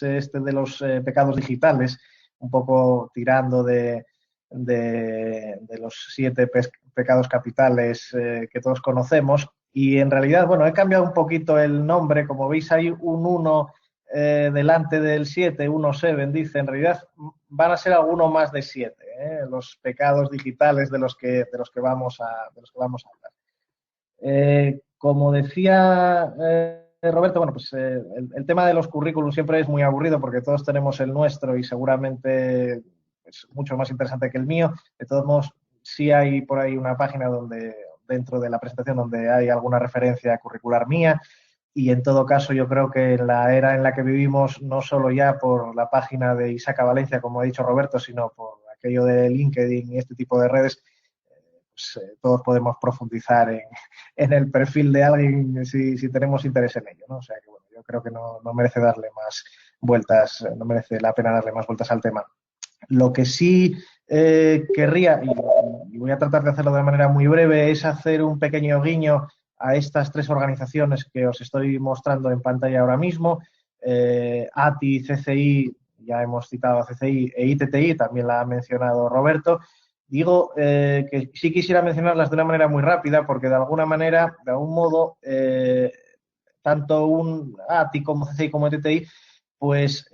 este de los pecados digitales, un poco tirando de los 7 pecados capitales que todos conocemos. Y en realidad, bueno, he cambiado un poquito el nombre. Como veis, hay un 1 delante del 7, 1-7, dice. En realidad van a ser alguno más de 7, los pecados digitales de los que vamos a hablar. Como decía Roberto, bueno, pues el tema de los currículums siempre es muy aburrido porque todos tenemos el nuestro y seguramente es mucho más interesante que el mío. De todos modos, sí hay por ahí una página dentro de la presentación donde hay alguna referencia curricular mía, y en todo caso yo creo que en la era en la que vivimos, no solo ya por la página de Isaca Valencia, como ha dicho Roberto, sino por aquello de LinkedIn y este tipo de redes, pues, todos podemos profundizar en el perfil de alguien si tenemos interés en ello, ¿no? O sea que, bueno, yo creo que no merece darle más vueltas, no merece la pena darle más vueltas al tema. Lo que sí querría, y voy a tratar de hacerlo de manera muy breve, es hacer un pequeño guiño a estas 3 organizaciones que os estoy mostrando en pantalla ahora mismo. ATI, CCI, ya hemos citado a CCI, e ITTI, también la ha mencionado Roberto. Digo que sí quisiera mencionarlas de una manera muy rápida porque de alguna manera, de algún modo, tanto un ATI como CCI como ITTI, pues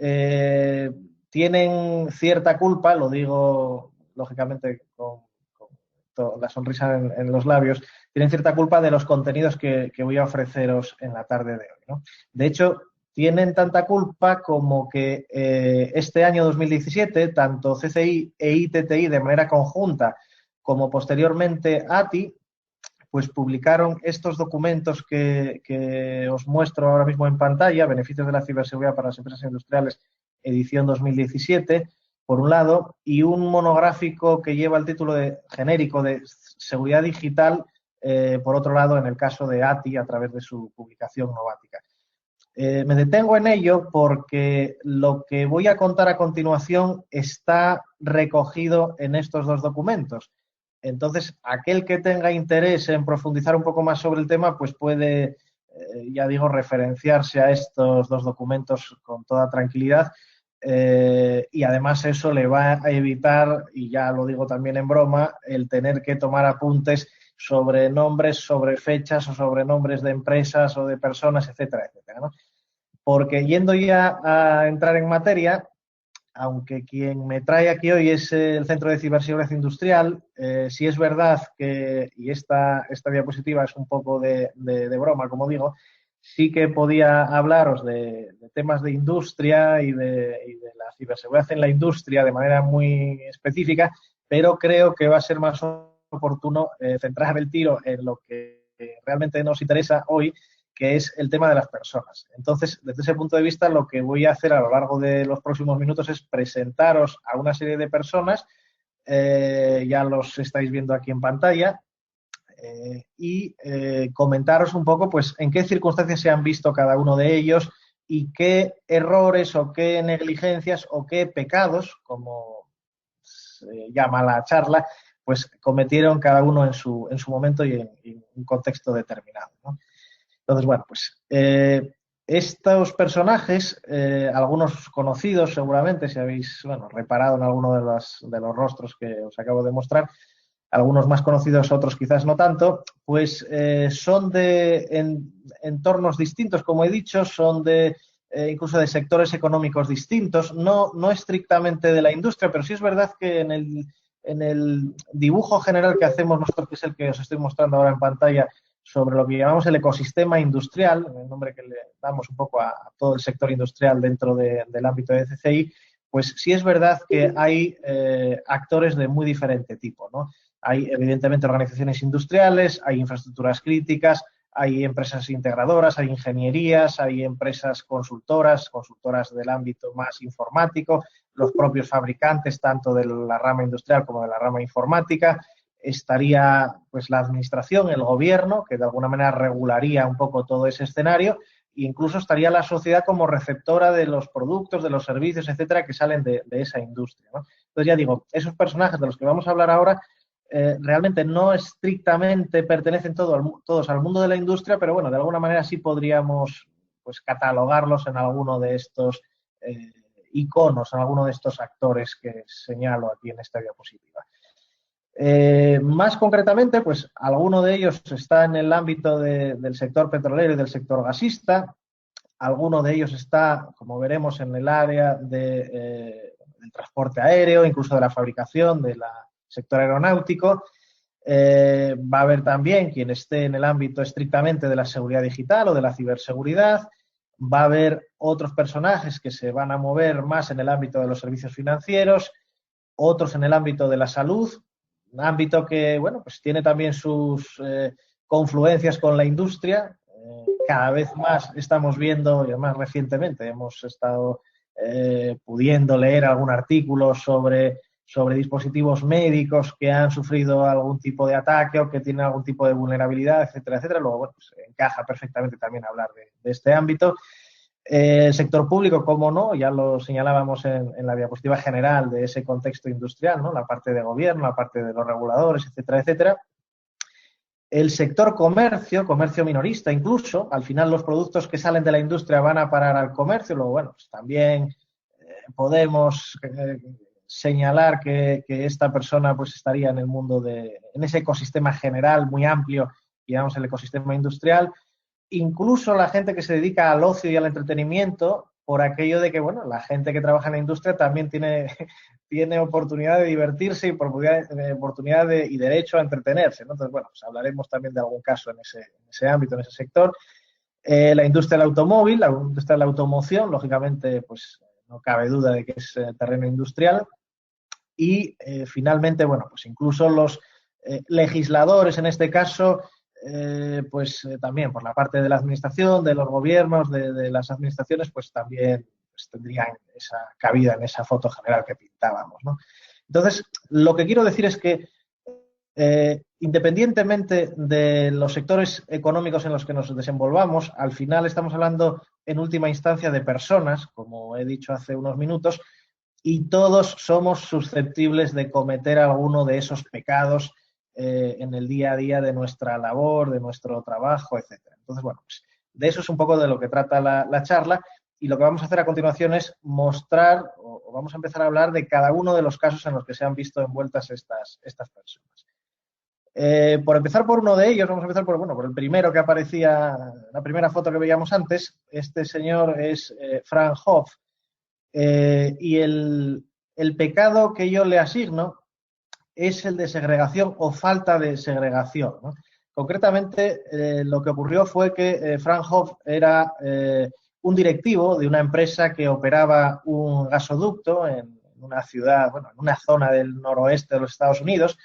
tienen cierta culpa, lo digo lógicamente con la sonrisa en los labios, tienen cierta culpa de los contenidos que voy a ofreceros en la tarde de hoy, ¿no? De hecho, tienen tanta culpa como que este año 2017, tanto CCI e ITTI de manera conjunta como posteriormente ATI, pues publicaron estos documentos que os muestro ahora mismo en pantalla, Beneficios de la ciberseguridad para las empresas industriales, edición 2017, por un lado, y un monográfico que lleva el título genérico de Seguridad Digital, por otro lado, en el caso de ATI, a través de su publicación Novática. Me detengo en ello porque lo que voy a contar a continuación está recogido en estos 2 documentos. Entonces, aquel que tenga interés en profundizar un poco más sobre el tema, pues puede, ya digo, referenciarse a estos 2 documentos con toda tranquilidad. Y además eso le va a evitar, y ya lo digo también en broma, el tener que tomar apuntes sobre nombres, sobre fechas o sobre nombres de empresas o de personas, etcétera, etcétera, ¿no? Porque yendo ya a entrar en materia, aunque quien me trae aquí hoy es el Centro de Ciberseguridad Industrial, sí es verdad que, y esta diapositiva es un poco de broma, como digo, sí que podía hablaros de temas de industria y de la ciberseguridad en la industria de manera muy específica, pero creo que va a ser más oportuno centrar el tiro en lo que realmente nos interesa hoy, que es el tema de las personas. Entonces, desde ese punto de vista, lo que voy a hacer a lo largo de los próximos minutos es presentaros a una serie de personas, ya los estáis viendo aquí en pantalla, y comentaros un poco pues en qué circunstancias se han visto cada uno de ellos y qué errores o qué negligencias o qué pecados, como se llama la charla, pues cometieron cada uno en su momento y en un contexto determinado, ¿no? Entonces, bueno, pues estos personajes, algunos conocidos seguramente, si habéis reparado en alguno de los rostros que os acabo de mostrar, algunos más conocidos, otros quizás no tanto, pues son de entornos distintos, como he dicho, son de incluso de sectores económicos distintos, no estrictamente de la industria, pero sí es verdad que en el dibujo general que hacemos nosotros, que es el que os estoy mostrando ahora en pantalla, sobre lo que llamamos el ecosistema industrial, el nombre que le damos un poco a todo el sector industrial dentro del ámbito de CCI, pues sí es verdad que hay actores de muy diferente tipo, ¿no? Hay, evidentemente, organizaciones industriales, hay infraestructuras críticas, hay empresas integradoras, hay ingenierías, hay empresas consultoras del ámbito más informático, los propios fabricantes, tanto de la rama industrial como de la rama informática. Estaría pues la administración, el gobierno, que de alguna manera regularía un poco todo ese escenario, e incluso estaría la sociedad como receptora de los productos, de los servicios, etcétera, que salen de esa industria, ¿no? Entonces, ya digo, esos personajes de los que vamos a hablar ahora realmente no estrictamente pertenecen todos al mundo de la industria, pero bueno, de alguna manera sí podríamos pues catalogarlos en alguno de estos iconos en alguno de estos actores que señalo aquí en esta diapositiva. Más concretamente, pues alguno de ellos está en el ámbito del sector petrolero y del sector gasista, alguno de ellos está, como veremos, en el área del transporte aéreo, incluso de la fabricación, del sector aeronáutico. Va a haber también quien esté en el ámbito estrictamente de la seguridad digital o de la ciberseguridad. Va a haber otros personajes que se van a mover más en el ámbito de los servicios financieros, otros en el ámbito de la salud, un ámbito que, bueno, pues tiene también sus confluencias con la industria. Cada vez más estamos viendo, y además recientemente hemos estado pudiendo leer algún artículo sobre dispositivos médicos que han sufrido algún tipo de ataque o que tienen algún tipo de vulnerabilidad, etcétera, etcétera. Luego, bueno, pues encaja perfectamente también hablar de este ámbito. El sector público, cómo no, ya lo señalábamos en la diapositiva general de ese contexto industrial, ¿no? La parte de gobierno, la parte de los reguladores, etcétera, etcétera. El sector comercio, comercio minorista incluso, al final los productos que salen de la industria van a parar al comercio, luego, bueno, pues también podemos señalar que esta persona pues estaría en el mundo en ese ecosistema general muy amplio, digamos el ecosistema industrial. Incluso la gente que se dedica al ocio y al entretenimiento, por aquello de que, bueno, la gente que trabaja en la industria también tiene oportunidad de divertirse y oportunidad y derecho a entretenerse, ¿no? Entonces, bueno, pues hablaremos también de algún caso en ese ámbito, en ese sector. La industria del automóvil, la industria de la automoción, lógicamente, pues no cabe duda de que es terreno industrial. Y finalmente, bueno, pues incluso los legisladores en este caso, también por la parte de la administración, de los gobiernos, de las administraciones, pues también pues, tendrían esa cabida en esa foto general que pintábamos, ¿no? Entonces, lo que quiero decir es que independientemente de los sectores económicos en los que nos desenvolvamos, al final estamos hablando en última instancia de personas, como he dicho hace unos minutos, y todos somos susceptibles de cometer alguno de esos pecados en el día a día de nuestra labor, de nuestro trabajo, etcétera. Entonces, bueno, pues de eso es un poco de lo que trata la charla, y lo que vamos a hacer a continuación es mostrar, o vamos a empezar a hablar de cada uno de los casos en los que se han visto envueltas estas personas. Por empezar por uno de ellos, vamos a empezar por el primero que aparecía, la primera foto que veíamos antes. Este señor es Frank Hoff, y el pecado que yo le asigno es el de segregación o falta de segregación, ¿no? Concretamente, lo que ocurrió fue que Frank Hoff era un directivo de una empresa que operaba un gasoducto en una ciudad, bueno, en una zona del noroeste de los Estados Unidos,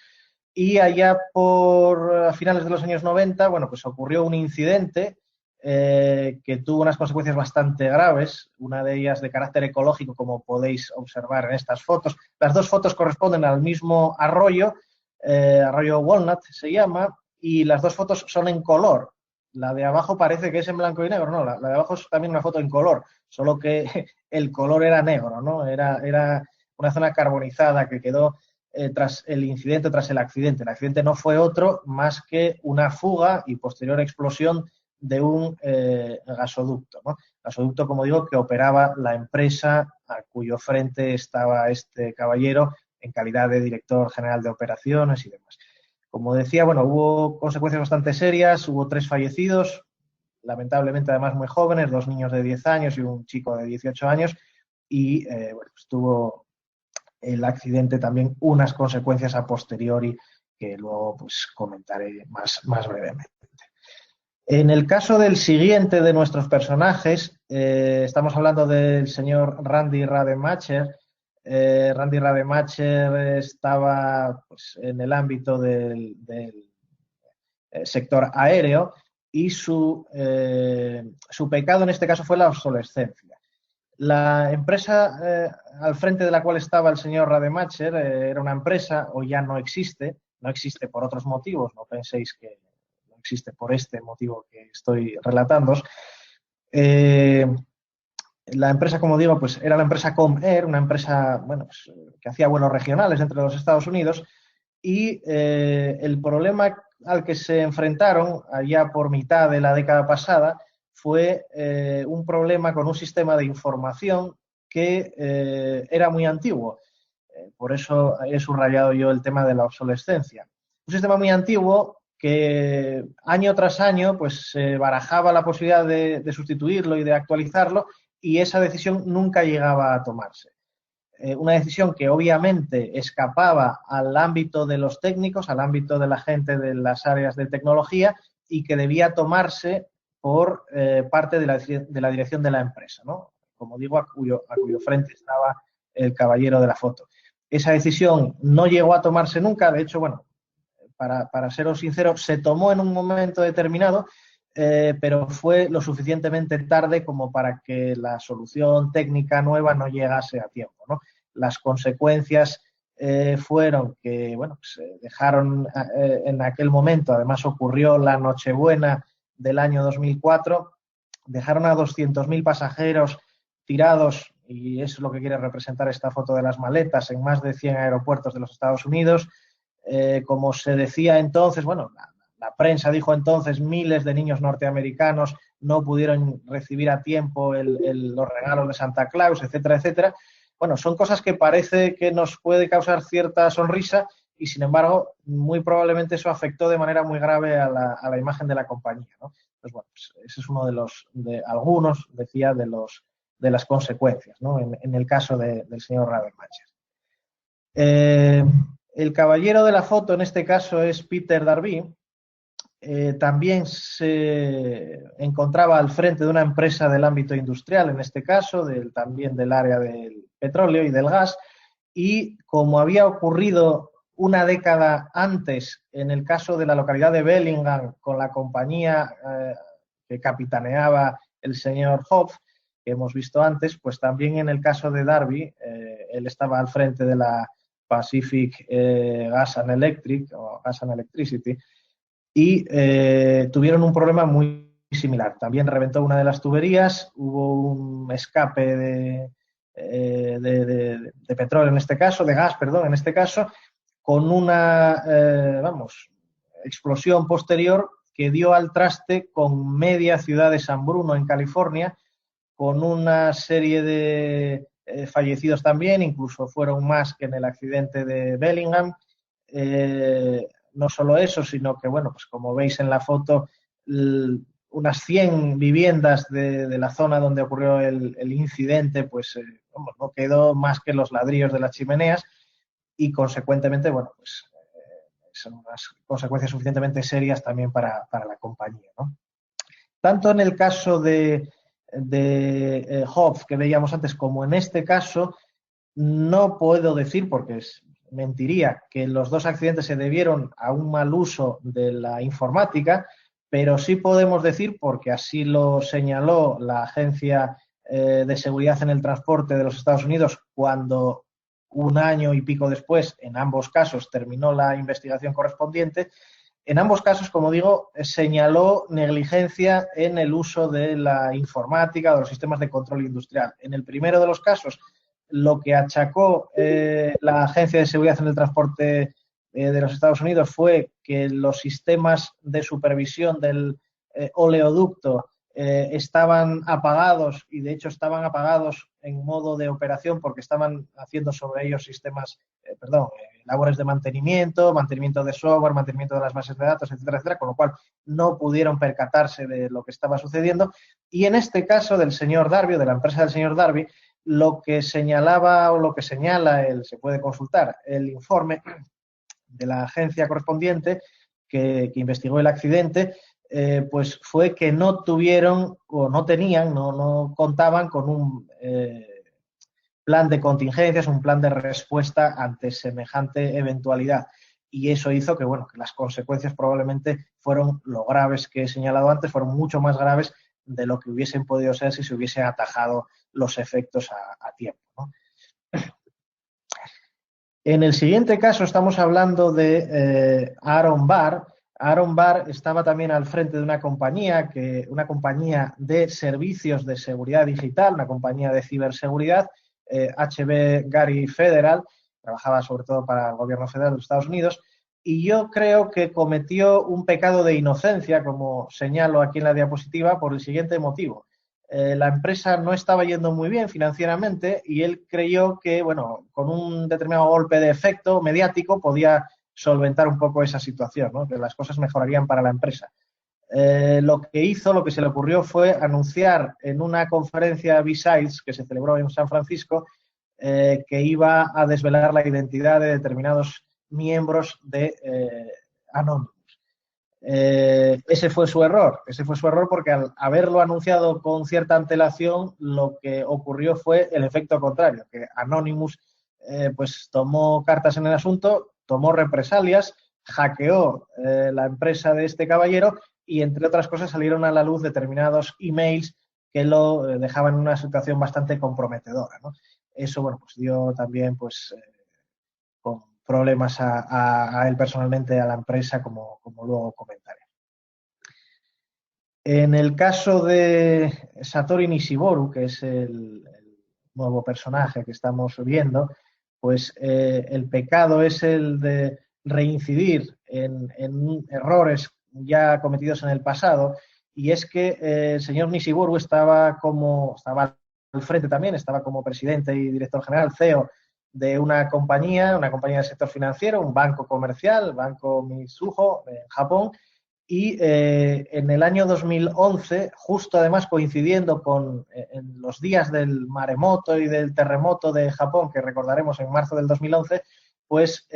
y allá a finales de los años 90, bueno, pues ocurrió un incidente que tuvo unas consecuencias bastante graves, una de ellas de carácter ecológico, como podéis observar en estas fotos. Las dos fotos corresponden al mismo arroyo, arroyo Walnut se llama, y las dos fotos son en color. La de abajo parece que es en blanco y negro, no, la de abajo es también una foto en color, solo que el color era negro, ¿no? Era una zona carbonizada que quedó tras el incidente, tras el accidente. El accidente no fue otro más que una fuga y posterior explosión de un gasoducto, ¿no? Gasoducto, como digo, que operaba la empresa a cuyo frente estaba este caballero en calidad de director general de operaciones y demás. Como decía, bueno, hubo consecuencias bastante serias, hubo 3 fallecidos, lamentablemente además muy jóvenes, 2 niños de 10 años y un chico de 18 años, y bueno, pues tuvo el accidente también unas consecuencias a posteriori que luego pues comentaré más brevemente. En el caso del siguiente de nuestros personajes, estamos hablando del señor Randy Rademacher. Randy Rademacher estaba pues, en el ámbito del sector aéreo, y su pecado en este caso fue la obsolescencia. La empresa al frente de la cual estaba el señor Rademacher era una empresa, o ya no existe por otros motivos, no penséis que no existe por este motivo que estoy relatando. La empresa, como digo, pues era la empresa Comair, una empresa bueno, pues, que hacía vuelos regionales entre los Estados Unidos, y el problema al que se enfrentaron allá por mitad de la década pasada fue un problema con un sistema de información que era muy antiguo. Por eso he subrayado yo el tema de la obsolescencia. Un sistema muy antiguo que año tras año pues se barajaba la posibilidad de sustituirlo y de actualizarlo, y esa decisión nunca llegaba a tomarse. Una decisión que obviamente escapaba al ámbito de los técnicos, al ámbito de la gente de las áreas de tecnología, y que debía tomarse por parte de la dirección de la empresa, ¿no? Como digo, a cuyo frente estaba el caballero de la foto. Esa decisión no llegó a tomarse nunca. De hecho, bueno, para seros sinceros, se tomó en un momento determinado, pero fue lo suficientemente tarde como para que la solución técnica nueva no llegase a tiempo, ¿no? Las consecuencias fueron que, bueno, pues, dejaron en aquel momento, además ocurrió la Nochebuena del año 2004, dejaron a 200.000 pasajeros tirados, y es lo que quiere representar esta foto de las maletas, en más de 100 aeropuertos de los Estados Unidos. Como se decía entonces, bueno, la prensa dijo entonces, miles de niños norteamericanos no pudieron recibir a tiempo los regalos de Santa Claus, etcétera, etcétera. Bueno, son cosas que parece que nos puede causar cierta sonrisa, y sin embargo, muy probablemente eso afectó de manera muy grave a la imagen de la compañía, ¿no? Pues bueno, pues ese es uno de algunos, decía, de las consecuencias, ¿no? En el caso del señor Radermacher. El caballero de la foto en este caso es Peter Darby. También se encontraba al frente de una empresa del ámbito industrial, en este caso, también del área del petróleo y del gas, y como había ocurrido una década antes en el caso de la localidad de Bellingham con la compañía que capitaneaba el señor Hoff, que hemos visto antes, pues también en el caso de Darby, él estaba al frente de la Pacific Gas and Electric o Gas and Electricity, y tuvieron un problema muy similar. También reventó una de las tuberías, hubo un escape de petróleo en este caso, de gas, perdón, en este caso, con una, explosión posterior que dio al traste con media ciudad de San Bruno, en California, con una serie de fallecidos también, incluso fueron más que en el accidente de Bellingham. No solo eso, sino que, bueno, pues como veis en la foto, unas 100 viviendas de la zona donde ocurrió el incidente, pues no quedó más que los ladrillos de las chimeneas, y consecuentemente, bueno, pues son unas consecuencias suficientemente serias también para la compañía, ¿no? Tanto en el caso de Hoff, que veíamos antes, como en este caso, no puedo decir, porque mentiría, que los dos accidentes se debieron a un mal uso de la informática, pero sí podemos decir, porque así lo señaló la Agencia de Seguridad en el Transporte de los Estados Unidos cuando un año y pico después, en ambos casos, terminó la investigación correspondiente. En ambos casos, como digo, señaló negligencia en el uso de la informática, de los sistemas de control industrial. En el primero de los casos, lo que achacó la Agencia de Seguridad en el Transporte de los Estados Unidos fue que los sistemas de supervisión del oleoducto estaban apagados, y de hecho estaban apagados en modo de operación porque estaban haciendo sobre ellos labores de mantenimiento de software, mantenimiento de las bases de datos, etcétera, etcétera, con lo cual no pudieron percatarse de lo que estaba sucediendo. Y en este caso del señor Darby, o de la empresa del señor Darby, lo que señalaba o lo que señala, se puede consultar el informe de la agencia correspondiente que investigó el accidente, pues fue que no tuvieron o no tenían, no contaban con un plan de contingencias, un plan de respuesta ante semejante eventualidad. Y eso hizo que, bueno, que las consecuencias probablemente fueron lo graves que he señalado antes, fueron mucho más graves de lo que hubiesen podido ser si se hubiesen atajado los efectos a tiempo, ¿no? En el siguiente caso estamos hablando de Aaron Barr. Aaron Barr estaba también al frente de una compañía de servicios de seguridad digital, una compañía de ciberseguridad, HB Gary Federal, trabajaba sobre todo para el gobierno federal de los Estados Unidos, y yo creo que cometió un pecado de inocencia, como señalo aquí en la diapositiva, por el siguiente motivo. la empresa no estaba yendo muy bien financieramente y él creyó que, bueno, con un determinado golpe de efecto mediático podía solventar un poco esa situación, ¿no? Que las cosas mejorarían para la empresa. Lo que hizo, lo que se le ocurrió fue anunciar en una conferencia B-Sides que se celebró en San Francisco que iba a desvelar la identidad de determinados miembros de Anonymous. Ese fue su error porque al haberlo anunciado con cierta antelación, lo que ocurrió fue el efecto contrario, que Anonymous pues tomó cartas en el asunto, tomó represalias, hackeó la empresa de este caballero y, entre otras cosas, salieron a la luz determinados emails que lo dejaban en una situación bastante comprometedora, ¿no? Eso, bueno, pues dio también, pues, con problemas a él personalmente, a la empresa, como luego comentaré. En el caso de Satoru Nishiboru, que es el nuevo personaje que estamos viendo, pues el pecado es el de reincidir en errores ya cometidos en el pasado, y es que el señor Nishiboru estaba al frente también, estaba como presidente y director general, CEO, de una compañía del sector financiero, un banco comercial, Banco Mizuho, en Japón, y en el año 2011, justo además coincidiendo con en los días del maremoto y del terremoto de Japón, que recordaremos en marzo del 2011, pues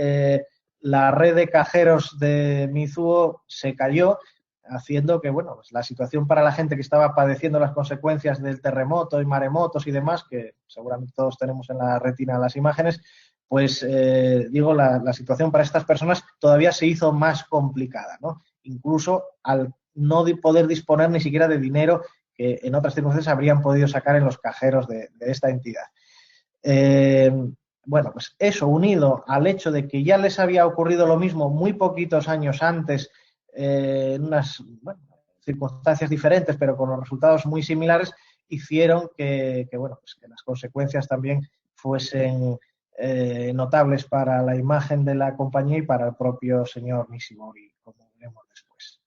la red de cajeros de Mizuho se cayó, haciendo que, bueno, pues la situación para la gente que estaba padeciendo las consecuencias del terremoto y maremotos y demás, que seguramente todos tenemos en la retina las imágenes, pues digo, la situación para estas personas todavía se hizo más complicada, ¿no? Incluso al no poder disponer ni siquiera de dinero que en otras circunstancias habrían podido sacar en los cajeros de esta entidad. Bueno, pues eso unido al hecho de que ya les había ocurrido lo mismo muy poquitos años antes, en unas circunstancias diferentes, pero con los resultados muy similares, hicieron bueno, pues que las consecuencias también fuesen notables para la imagen de la compañía y para el propio señor Nishimori, como veremos después.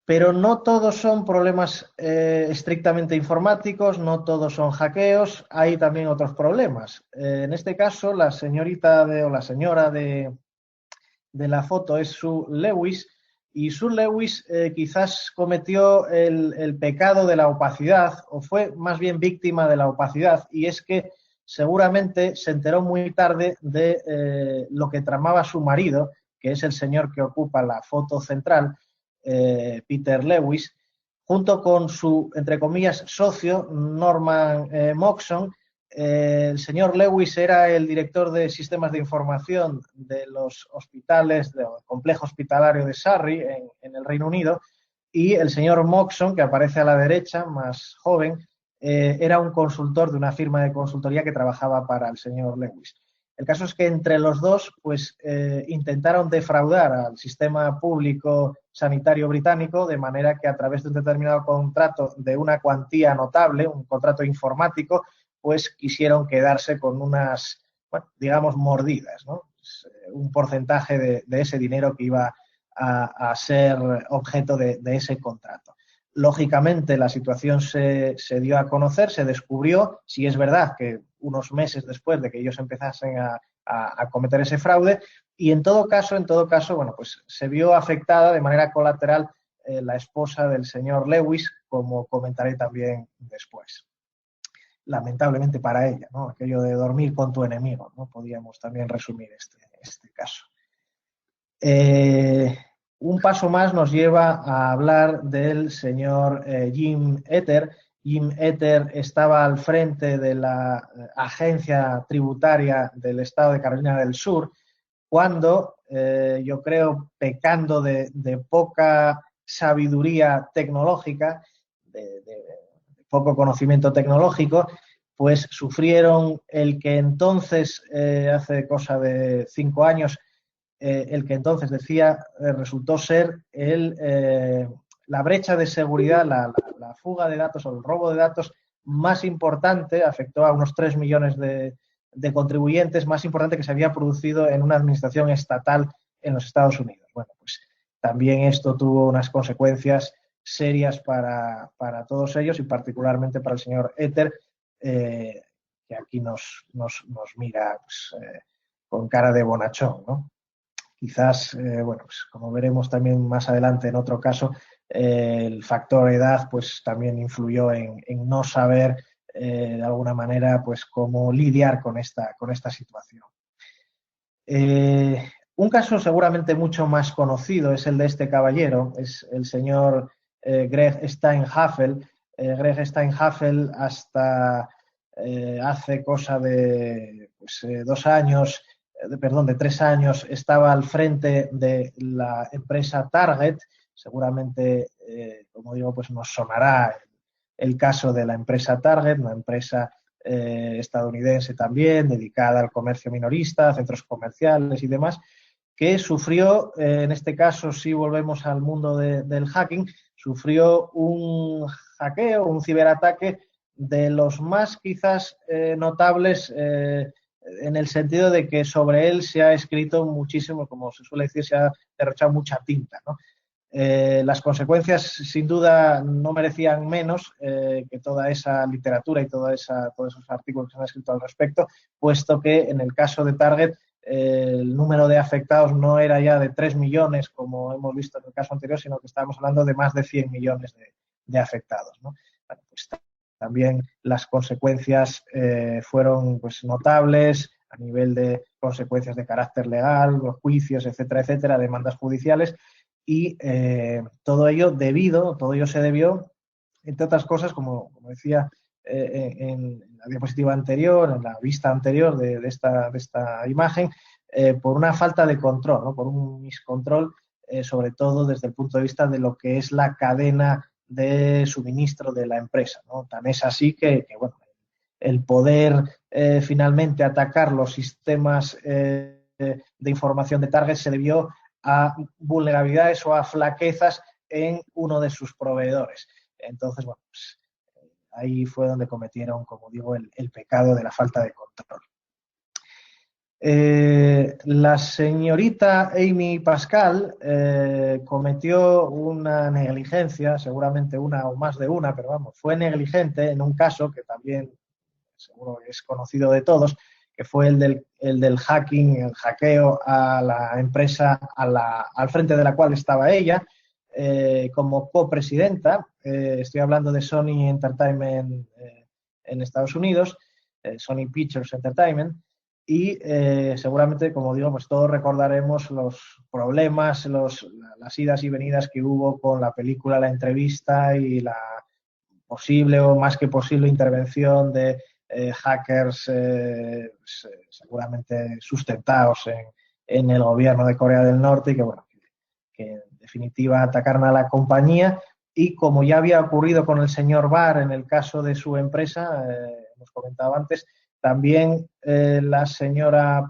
Pero no todos son problemas estrictamente informáticos, no todos son hackeos, hay también otros problemas. En este caso, la señora de la foto es Sue Lewis, y Sue Lewis quizás cometió el pecado de la opacidad, o fue más bien víctima de la opacidad, y es que seguramente se enteró muy tarde de lo que tramaba su marido, que es el señor que ocupa la foto central, Peter Lewis, junto con su, entre comillas, socio, Norman Moxon. El señor Lewis era el director de sistemas de información de los hospitales, del complejo hospitalario de Surrey, en el Reino Unido, y el señor Moxon, que aparece a la derecha, más joven, era un consultor de una firma de consultoría que trabajaba para el señor Lewis. El caso es que entre los dos, pues, intentaron defraudar al sistema público sanitario británico, de manera que a través de un determinado contrato de una cuantía notable, un contrato informático, pues quisieron quedarse con unas, bueno, digamos, mordidas, ¿no? Un porcentaje de ese dinero que iba a ser objeto de ese contrato. Lógicamente, la situación se dio a conocer, se descubrió, si es verdad que unos meses después de que ellos empezasen a cometer ese fraude, y en todo caso, bueno, pues se vio afectada de manera colateral la esposa del señor Lewis, como comentaré también después. Lamentablemente para ella, ¿no? Aquello de dormir con tu enemigo, ¿no? Podríamos también resumir este caso. Un paso más nos lleva a hablar del señor Jim Ether. Jim Ether estaba al frente de la agencia tributaria del estado de Carolina del Sur cuando, yo creo, pecando de poca sabiduría tecnológica, de poco conocimiento tecnológico, pues sufrieron el que entonces, hace cosa de 5 años, el que entonces decía resultó ser la brecha de seguridad, la fuga de datos o el robo de datos más importante, afectó a unos 3 millones de contribuyentes, más importante que se había producido en una administración estatal en los Estados Unidos. Bueno, pues también esto tuvo unas consecuencias serias para todos ellos y particularmente para el señor Ether, que aquí nos mira pues, con cara de bonachón, ¿no? Quizás, bueno, pues como veremos también más adelante en otro caso, el factor edad pues también influyó en no saber de alguna manera pues cómo lidiar con esta situación. Un caso seguramente mucho más conocido es el de este caballero, es el señor Greg Steinhafel. Greg Steinhafel hasta hace cosa de pues, 2 años, de 3 años, estaba al frente de la empresa Target. Seguramente, como digo, pues nos sonará el caso de la empresa Target, una empresa estadounidense también, dedicada al comercio minorista, a centros comerciales y demás, que sufrió, en este caso, si volvemos al mundo del hacking, sufrió un hackeo, un ciberataque de los más quizás notables en el sentido de que sobre él se ha escrito muchísimo, como se suele decir, se ha derrochado mucha tinta, ¿no? Las consecuencias, sin duda, no merecían menos que toda esa literatura y todos esos artículos que se han escrito al respecto, puesto que en el caso de Target el número de afectados no era ya de 3 millones, como hemos visto en el caso anterior, sino que estábamos hablando de más de 100 millones de afectados, ¿no? Bueno, pues también las consecuencias fueron pues, notables a nivel de consecuencias de carácter legal, los juicios, etcétera, etcétera, demandas judiciales, y todo ello se debió, entre otras cosas, como decía en la diapositiva anterior, en la vista anterior de esta imagen, por una falta de control, ¿no? Por un miscontrol, sobre todo desde el punto de vista de lo que es la cadena de suministro de la empresa, ¿no? Tan es así que bueno, el poder finalmente atacar los sistemas de información de Target se debió a vulnerabilidades o a flaquezas en uno de sus proveedores. Entonces, bueno, pues, ahí fue donde cometieron, como digo, el pecado de la falta de control. La señorita Amy Pascal cometió una negligencia, seguramente una o más de una, pero vamos, fue negligente en un caso que también seguro es conocido de todos, que fue el del hacking, el hackeo a la empresa al frente de la cual estaba ella como copresidenta. Estoy hablando de Sony Entertainment en Estados Unidos, Sony Pictures Entertainment, y seguramente, como digo, pues todos recordaremos los problemas, las idas y venidas que hubo con la película La Entrevista y la posible o más que posible intervención de hackers seguramente sustentados en el gobierno de Corea del Norte y que, bueno, que en definitiva atacaron a la compañía. Y como ya había ocurrido con el señor Barr en el caso de su empresa, hemos comentado antes, también la señorita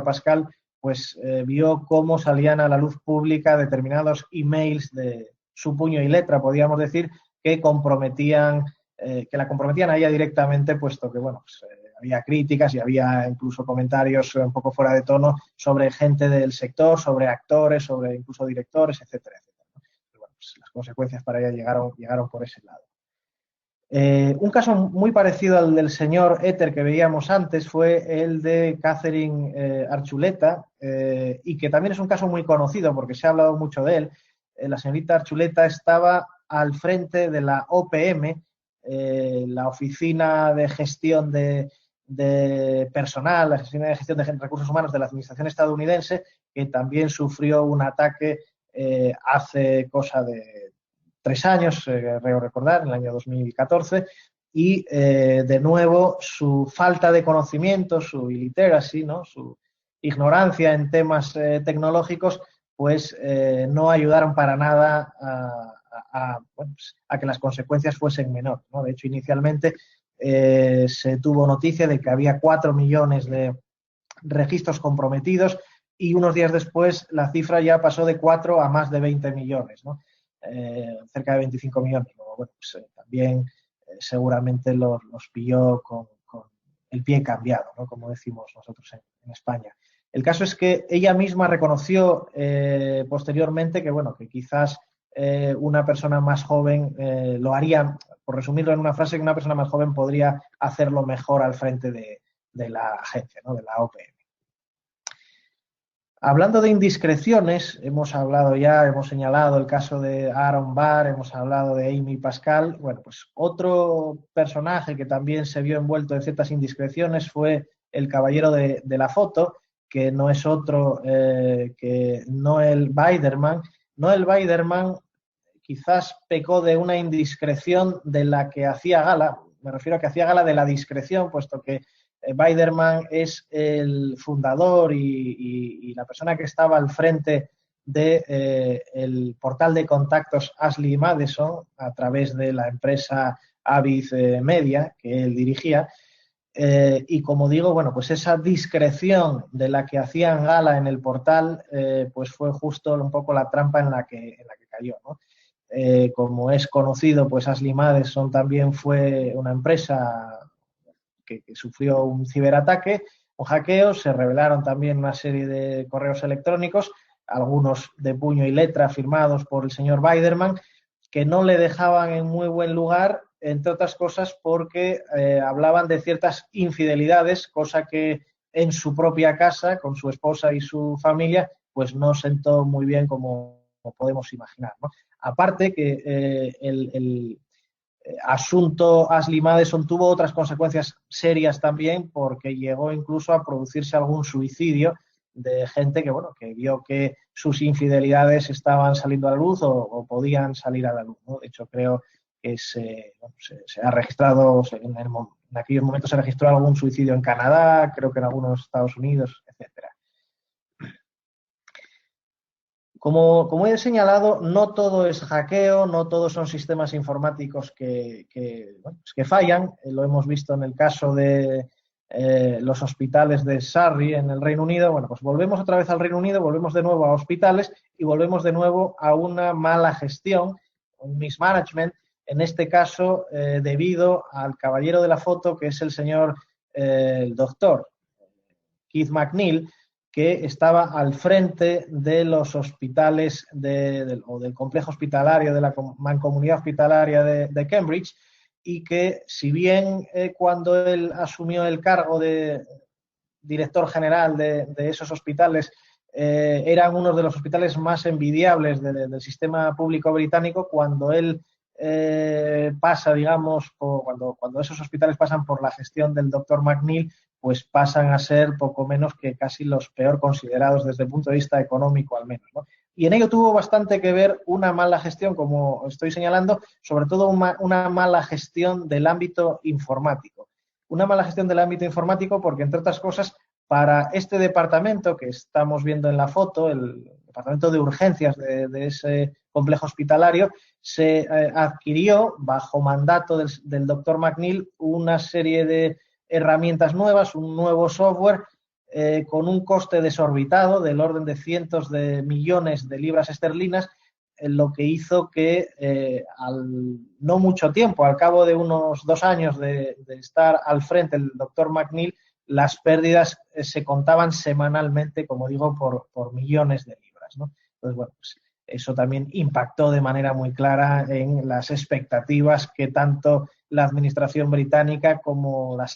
Pascal, pues vio cómo salían a la luz pública determinados emails de su puño y letra, podríamos decir, que la comprometían a ella directamente, puesto que, bueno, pues, había críticas y había incluso comentarios un poco fuera de tono sobre gente del sector, sobre actores, sobre incluso directores, etcétera, etcétera. Pero, bueno, pues, las consecuencias para ella llegaron por ese lado. Un caso muy parecido al del señor Ether que veíamos antes fue el de Catherine Archuleta, y que también es un caso muy conocido porque se ha hablado mucho de él. La señorita Archuleta estaba al frente de la OPM, la Oficina de Gestión de Personal, la Oficina de Gestión de Recursos Humanos de la Administración estadounidense, que también sufrió un ataque hace cosa de 3 años, creo recordar, en el año 2014, y de nuevo su falta de conocimiento, su illiteracy, ¿no? Su ignorancia en temas tecnológicos, pues no ayudaron para nada bueno, pues, a que las consecuencias fuesen menores, ¿no? De hecho, inicialmente se tuvo noticia de que había 4 millones de registros comprometidos y unos días después la cifra ya pasó de 4 a más de 20 millones, ¿no? Cerca de 25 millones. Luego, bueno, pues, también seguramente los pilló con el pie cambiado, ¿no? Como decimos nosotros en España. El caso es que ella misma reconoció posteriormente que, bueno, que quizás una persona más joven lo haría, por resumirlo en una frase, que una persona más joven podría hacerlo mejor al frente de la agencia, ¿no? De la OPM. Hablando de indiscreciones, hemos señalado el caso de Aaron Barr, hemos hablado de Amy Pascal. Bueno, pues otro personaje que también se vio envuelto en ciertas indiscreciones fue el caballero de la foto, que no es otro que Noel Biderman. Noel Biderman quizás pecó de una indiscreción de la que hacía gala, me refiero a que hacía gala de la discreción, puesto que Biderman es el fundador y la persona que estaba al frente del portal de contactos Ashley Madison a través de la empresa Avid Media que él dirigía. Y como digo, bueno, pues esa discreción de la que hacían gala en el portal, pues fue justo un poco la trampa en la que cayó, ¿no? Como es conocido, pues Ashley Madison también fue una empresa que sufrió un ciberataque, un hackeo, se revelaron también una serie de correos electrónicos, algunos de puño y letra firmados por el señor Biderman, que no le dejaban en muy buen lugar, entre otras cosas porque hablaban de ciertas infidelidades, cosa que en su propia casa, con su esposa y su familia, pues no sentó muy bien como podemos imaginar, ¿no? Aparte que el asunto Ashley Madison tuvo otras consecuencias serias también, porque llegó incluso a producirse algún suicidio de gente que, bueno, que vio que sus infidelidades estaban saliendo a la luz o podían salir a la luz, ¿no? De hecho, creo que se ha registrado, en aquellos momentos se registró algún suicidio en Canadá, creo que en algunos Estados Unidos, etcétera. Como he señalado, no todo es hackeo, no todos son sistemas informáticos que fallan. Lo hemos visto en el caso de los hospitales de Surrey en el Reino Unido. Bueno, pues volvemos otra vez al Reino Unido, volvemos de nuevo a hospitales y volvemos de nuevo a una mala gestión, un mismanagement, en este caso debido al caballero de la foto, que es el señor, el doctor Keith McNeil, que estaba al frente de los hospitales o del complejo hospitalario de la mancomunidad hospitalaria de Cambridge, y que si bien cuando él asumió el cargo de director general de esos hospitales eran unos de los hospitales más envidiables del sistema público británico, cuando él pasa, digamos, cuando esos hospitales pasan por la gestión del doctor McNeil, pues pasan a ser poco menos que casi los peor considerados desde el punto de vista económico, al menos, ¿no? Y en ello tuvo bastante que ver una mala gestión, como estoy señalando, sobre todo una mala gestión del ámbito informático. Una mala gestión del ámbito informático porque, entre otras cosas, para este departamento que estamos viendo en la foto, el departamento de urgencias de ese complejo hospitalario, se adquirió bajo mandato del doctor McNeil una serie de herramientas nuevas, un nuevo software con un coste desorbitado del orden de cientos de millones de libras esterlinas, lo que hizo que al no mucho tiempo, al cabo de unos 2 años de estar al frente el doctor McNeil, las pérdidas se contaban semanalmente, como digo, por millones de libras, ¿no? Entonces, bueno, pues eso también impactó de manera muy clara en las expectativas que tanto la administración británica como la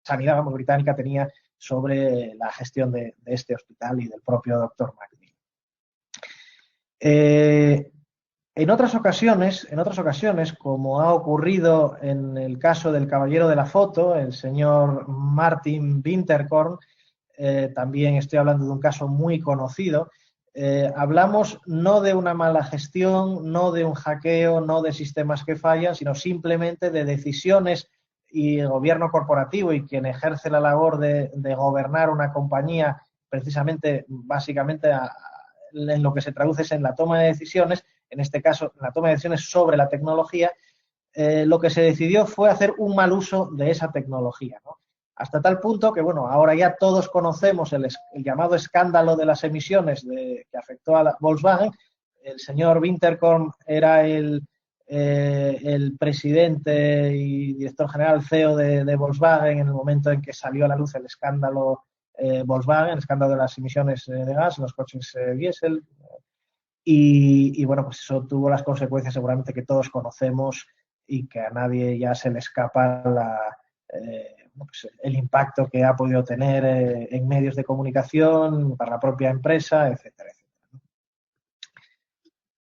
sanidad británica tenía sobre la gestión de este hospital y del propio doctor McNeil. En otras ocasiones, como ha ocurrido en el caso del caballero de la foto, el señor Martin Winterkorn, también estoy hablando de un caso muy conocido, hablamos no de una mala gestión, no de un hackeo, no de sistemas que fallan, sino simplemente de decisiones y el gobierno corporativo y quien ejerce la labor de gobernar una compañía, precisamente, básicamente, en lo que se traduce es en la toma de decisiones, en este caso, la toma de decisiones sobre la tecnología. Lo que se decidió fue hacer un mal uso de esa tecnología, ¿no? Hasta tal punto que, bueno, ahora ya todos conocemos el llamado escándalo de las emisiones que afectó a Volkswagen. El señor Winterkorn era el presidente y director general CEO de Volkswagen en el momento en que salió a la luz el escándalo Volkswagen, el escándalo de las emisiones de gas en los coches diésel. y bueno, pues eso tuvo las consecuencias seguramente que todos conocemos y que a nadie ya se le escapa pues el impacto que ha podido tener en medios de comunicación, para la propia empresa, etcétera,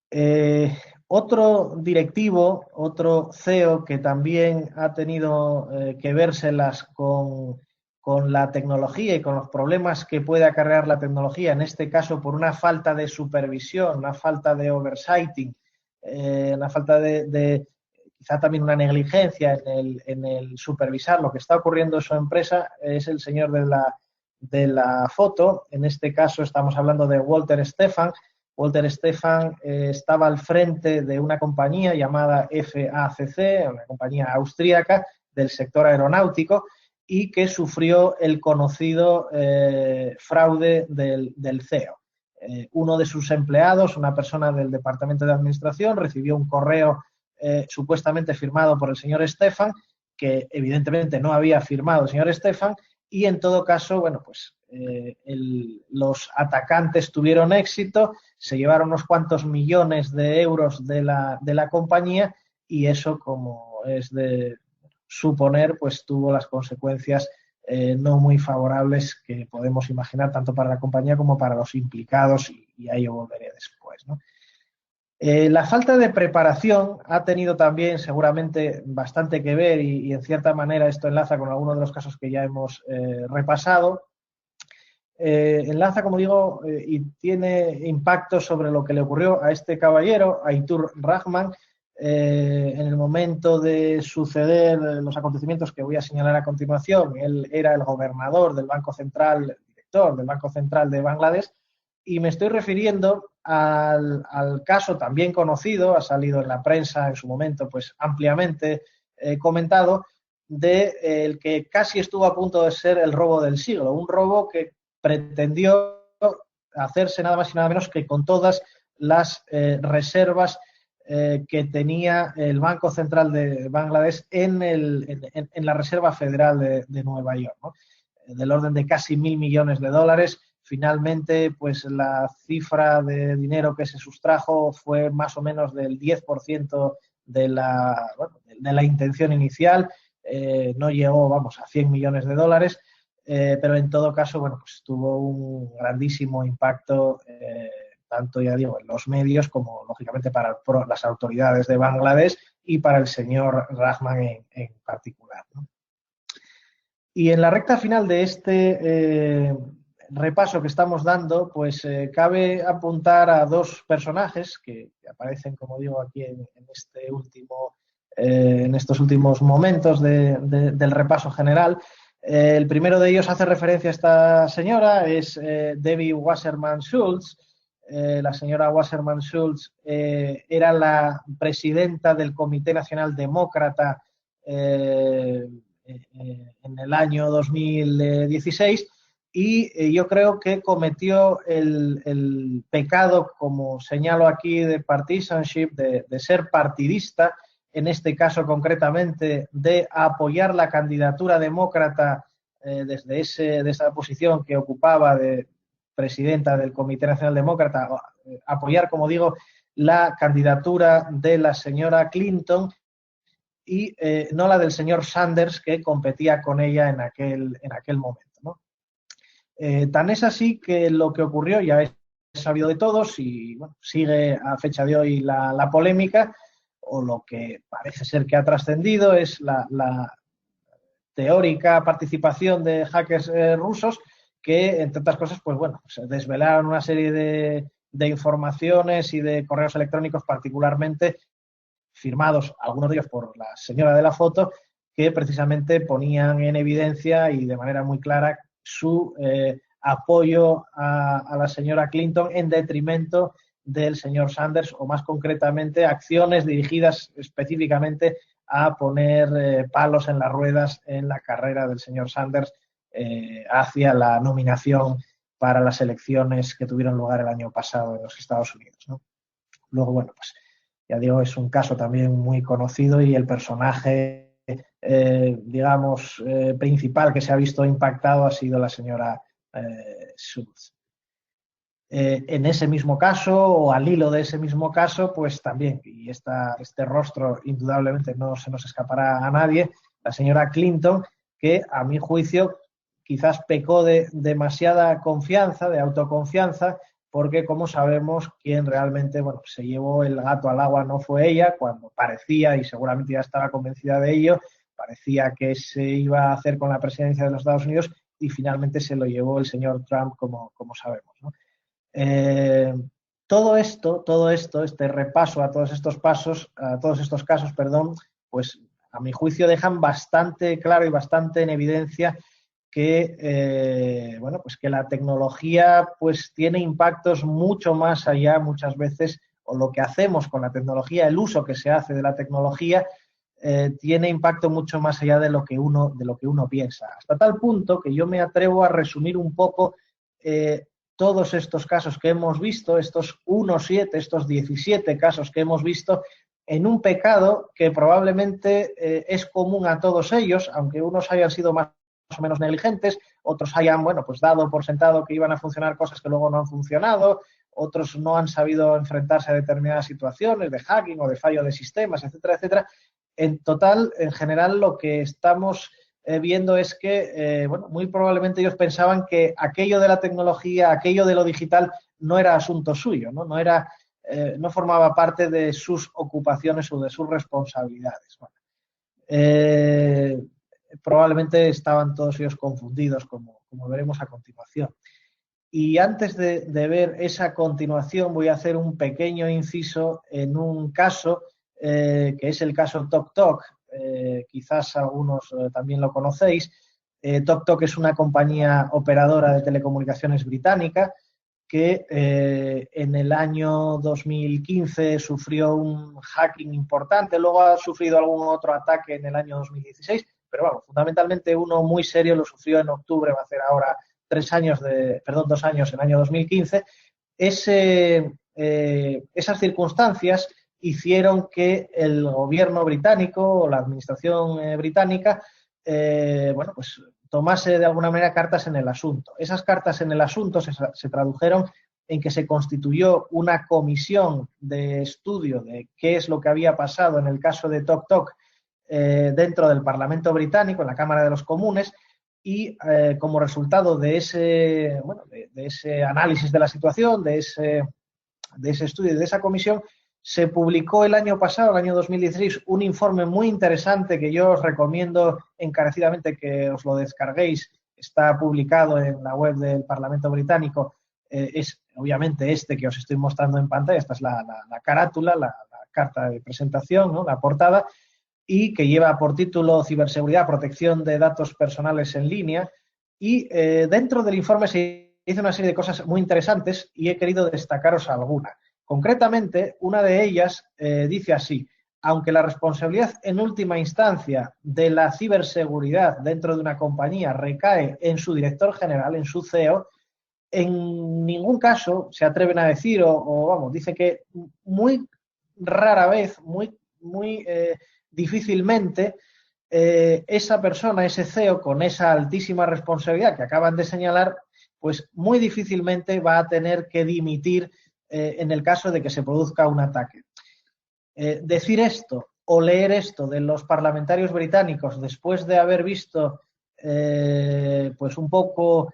etcétera. Otro directivo, otro CEO que también ha tenido que vérselas con la tecnología y con los problemas que puede acarrear la tecnología, en este caso por una falta de supervisión, una falta de oversighting, una falta de quizá también una negligencia en el supervisar lo que está ocurriendo en su empresa, es el señor de la foto. En este caso estamos hablando de Walter Stephan. Walter Stephan estaba al frente de una compañía llamada FACC, una compañía austríaca del sector aeronáutico, y que sufrió el conocido fraude del CEO. Uno de sus empleados, una persona del departamento de administración, recibió un correo supuestamente firmado por el señor Stephan, que evidentemente no había firmado el señor Stephan, y en todo caso, bueno, pues los atacantes tuvieron éxito, se llevaron unos cuantos millones de euros de la compañía, y eso, como es de suponer, pues tuvo las consecuencias no muy favorables que podemos imaginar tanto para la compañía como para los implicados, y a ello volveré después, ¿no? La falta de preparación ha tenido también seguramente bastante que ver, y en cierta manera esto enlaza con algunos de los casos que ya hemos repasado. Enlaza, como digo, y tiene impacto sobre lo que le ocurrió a este caballero, Aitor Rahman, en el momento de suceder los acontecimientos que voy a señalar a continuación. Él era el gobernador del Banco Central, el director del Banco Central de Bangladesh, y me estoy refiriendo al caso también conocido, ha salido en la prensa en su momento pues ampliamente comentado, de el que casi estuvo a punto de ser el robo del siglo, un robo que pretendió hacerse nada más y nada menos que con todas las reservas que tenía el Banco Central de Bangladesh en la Reserva Federal de Nueva York, ¿no? Del orden de casi $1.000 millones. Finalmente, pues la cifra de dinero que se sustrajo fue más o menos del 10% de la intención inicial. No llegó, vamos, a $100 millones. Pero en todo caso, bueno, pues tuvo un grandísimo impacto, tanto, ya digo, en los medios como, lógicamente, para las autoridades de Bangladesh y para el señor Rahman en particular, ¿no? Y en la recta final de este repaso que estamos dando, pues cabe apuntar a dos personajes que aparecen, como digo, aquí en estos últimos momentos del repaso general. El primero de ellos hace referencia a esta señora, es Debbie Wasserman Schultz. La señora Wasserman Schultz era la presidenta del Comité Nacional Demócrata en el año 2016, y yo creo que cometió el pecado, como señalo aquí, de partisanship, de ser partidista, en este caso concretamente de apoyar la candidatura demócrata desde esa posición que ocupaba de presidenta del Comité Nacional Demócrata, apoyar, como digo, la candidatura de la señora Clinton, y no la del señor Sanders, que competía con ella en aquel momento, ¿no? Tan es así que lo que ocurrió ya es sabido de todos, y bueno, sigue a fecha de hoy la polémica, o lo que parece ser que ha trascendido es la teórica participación de hackers rusos que, entre otras cosas, pues bueno, se desvelaron una serie de informaciones y de correos electrónicos, particularmente firmados, algunos de ellos por la señora de la foto, que precisamente ponían en evidencia y de manera muy clara su apoyo a la señora Clinton en detrimento del señor Sanders, o más concretamente acciones dirigidas específicamente a poner palos en las ruedas en la carrera del señor Sanders hacia la nominación para las elecciones que tuvieron lugar el año pasado en los Estados Unidos, ¿no? Luego, bueno, pues ya digo, es un caso también muy conocido, y el personaje, digamos, principal que se ha visto impactado ha sido la señora Schultz. En ese mismo caso o al hilo de ese mismo caso, pues también, y este rostro indudablemente no se nos escapará a nadie, la señora Clinton, que a mi juicio quizás pecó de demasiada confianza, de autoconfianza, porque como sabemos, quien realmente se llevó el gato al agua no fue ella, cuando parecía, y seguramente ya estaba convencida de ello, parecía que se iba a hacer con la presidencia de los Estados Unidos y finalmente se lo llevó el señor Trump, como sabemos, ¿no? Eh, todo esto, este repaso a todos estos pasos, a todos estos casos, perdón, pues a mi juicio dejan bastante claro y bastante en evidencia que, pues que la tecnología pues tiene impactos mucho más allá muchas veces, o lo que hacemos con la tecnología, el uso que se hace de la tecnología, tiene impacto mucho más allá de lo que uno piensa. Hasta tal punto que yo me atrevo a resumir un poco todos estos casos que hemos visto, estos 1-7, estos 17 casos que hemos visto, en un pecado que probablemente es común a todos ellos, aunque unos hayan sido más o menos negligentes, otros hayan, pues dado por sentado que iban a funcionar cosas que luego no han funcionado, otros no han sabido enfrentarse a determinadas situaciones de hacking o de fallo de sistemas, etcétera, etcétera. En total, en general, lo que estamos viendo es que, muy probablemente ellos pensaban que aquello de la tecnología, aquello de lo digital, no era asunto suyo, ¿no? No formaba parte de sus ocupaciones o de sus responsabilidades. Probablemente estaban todos ellos confundidos, como veremos a continuación. Y antes de ver esa continuación, voy a hacer un pequeño inciso en un caso que es el caso TokTok. Quizás algunos también lo conocéis. TokTok es una compañía operadora de telecomunicaciones británica que en el año 2015 sufrió un hacking importante, luego ha sufrido algún otro ataque en el año 2016, pero fundamentalmente uno muy serio lo sufrió en octubre, va a hacer ahora 2 años, en el año 2015. Esas circunstancias hicieron que el gobierno británico o la administración británica, pues tomase de alguna manera cartas en el asunto. Esas cartas en el asunto se tradujeron en que se constituyó una comisión de estudio de qué es lo que había pasado en el caso de TokTok dentro del Parlamento británico, en la Cámara de los Comunes, y como resultado de ese análisis de la situación, de ese estudio y de esa comisión, se publicó el año pasado, el año 2016, un informe muy interesante que yo os recomiendo encarecidamente que os lo descarguéis. Está publicado en la web del Parlamento Británico. Es obviamente este que os estoy mostrando en pantalla. Esta es la carátula, la carta de presentación, ¿no? La portada, y que lleva por título Ciberseguridad, protección de datos personales en línea. Y dentro del informe se hizo una serie de cosas muy interesantes y he querido destacaros alguna. Concretamente, una de ellas dice así: aunque la responsabilidad en última instancia de la ciberseguridad dentro de una compañía recae en su director general, en su CEO, en ningún caso se atreven a decir, dice que muy rara vez, muy difícilmente, esa persona, ese CEO, con esa altísima responsabilidad que acaban de señalar, pues muy difícilmente va a tener que dimitir en el caso de que se produzca un ataque. Decir esto o leer esto de los parlamentarios británicos después de haber visto pues un poco